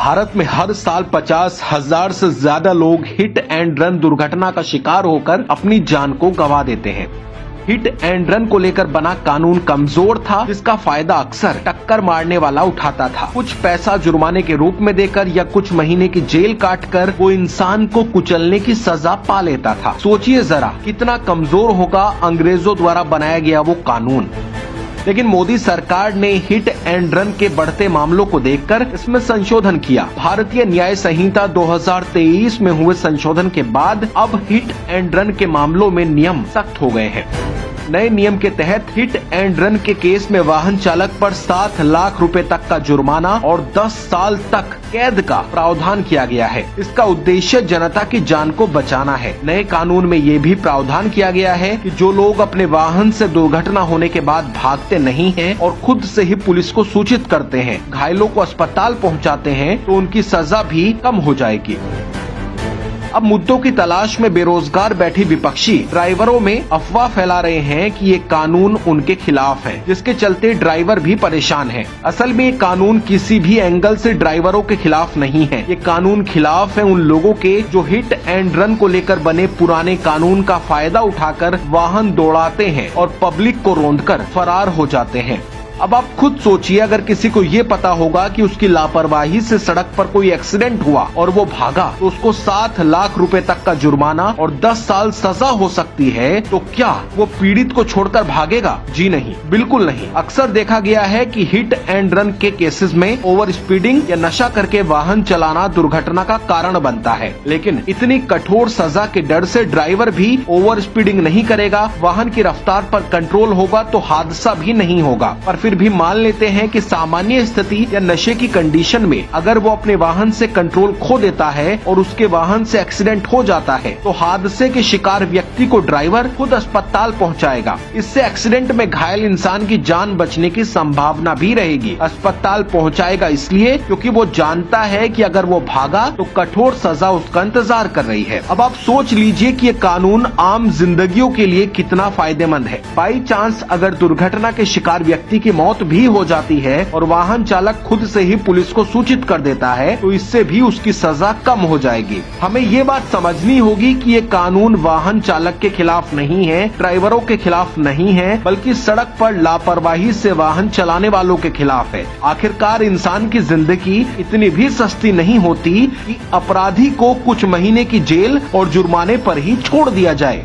भारत में हर साल 50,000 से ज्यादा लोग हिट एंड रन दुर्घटना का शिकार होकर अपनी जान को गंवा देते हैं। हिट एंड रन को लेकर बना कानून कमजोर था, जिसका फायदा अक्सर टक्कर मारने वाला उठाता था। कुछ पैसा जुर्माने के रूप में देकर या कुछ महीने की जेल काटकर वो इंसान को कुचलने की सजा पा लेता था। सोचिए जरा कितना कमजोर होगा अंग्रेजों द्वारा बनाया गया वो कानून। लेकिन मोदी सरकार ने हिट एंड रन के बढ़ते मामलों को देखकर इसमें संशोधन किया। भारतीय न्याय संहिता 2023 में हुए संशोधन के बाद अब हिट एंड रन के मामलों में नियम सख्त हो गए हैं। नए नियम के तहत हिट एंड रन के केस में वाहन चालक पर 7 लाख रुपए तक का जुर्माना और 10 साल तक कैद का प्रावधान किया गया है। इसका उद्देश्य जनता की जान को बचाना है। नए कानून में ये भी प्रावधान किया गया है कि जो लोग अपने वाहन से दुर्घटना होने के बाद भागते नहीं हैं और खुद से ही पुलिस को सूचित करते हैं, घायलों को अस्पताल पहुंचाते हैं, तो उनकी सजा भी कम हो जाएगी। अब मुद्दों की तलाश में बेरोजगार बैठी विपक्षी ड्राइवरों में अफवाह फैला रहे हैं कि ये कानून उनके खिलाफ है, जिसके चलते ड्राइवर भी परेशान हैं। असल में ये कानून किसी भी एंगल से ड्राइवरों के खिलाफ नहीं है। ये कानून खिलाफ है उन लोगों के जो हिट एंड रन को लेकर बने पुराने कानून का फायदा उठाकर वाहन दौड़ाते हैं और पब्लिक को रौंदकर फरार हो जाते हैं। अब आप खुद सोचिए, अगर किसी को ये पता होगा कि उसकी लापरवाही से सड़क पर कोई एक्सीडेंट हुआ और वो भागा तो उसको 7 लाख रुपए तक का जुर्माना और 10 साल सजा हो सकती है, तो क्या वो पीड़ित को छोड़कर भागेगा? जी नहीं, बिल्कुल नहीं। अक्सर देखा गया है कि हिट एंड रन के केसेस में ओवर स्पीडिंग या नशा करके वाहन चलाना दुर्घटना का कारण बनता है। लेकिन इतनी कठोर सजा के डर से ड्राइवर भी ओवर स्पीडिंग नहीं करेगा, वाहन की रफ्तार पर कंट्रोल होगा तो हादसा भी नहीं होगा। पर फिर भी मान लेते हैं कि सामान्य स्थिति या नशे की कंडीशन में अगर वो अपने वाहन से कंट्रोल खो देता है और उसके वाहन से एक्सीडेंट हो जाता है, तो हादसे के शिकार व्यक्ति को ड्राइवर खुद अस्पताल पहुंचाएगा। इससे एक्सीडेंट में घायल इंसान की जान बचने की संभावना भी रहेगी। अस्पताल पहुंचाएगा इसलिए क्योंकि वो जानता है कि अगर वो भागा तो कठोर सजा उसका इंतजार कर रही है। अब आप सोच लीजिए कि ये कानून आम जिंदगियों के लिए कितना फायदेमंद है। बाई चांस अगर दुर्घटना के शिकार व्यक्ति की मौत भी हो जाती है और वाहन चालक खुद से ही पुलिस को सूचित कर देता है, तो इससे भी उसकी सजा कम हो जाएगी। हमें ये बात समझनी होगी कि ये कानून वाहन चालक के खिलाफ नहीं है, ड्राइवरों के खिलाफ नहीं है, बल्कि सड़क पर लापरवाही से वाहन चलाने वालों के खिलाफ है। आखिरकार इंसान की जिंदगी इतनी भी सस्ती नहीं होती कि अपराधी को कुछ महीने की जेल और जुर्माने पर ही छोड़ दिया जाए।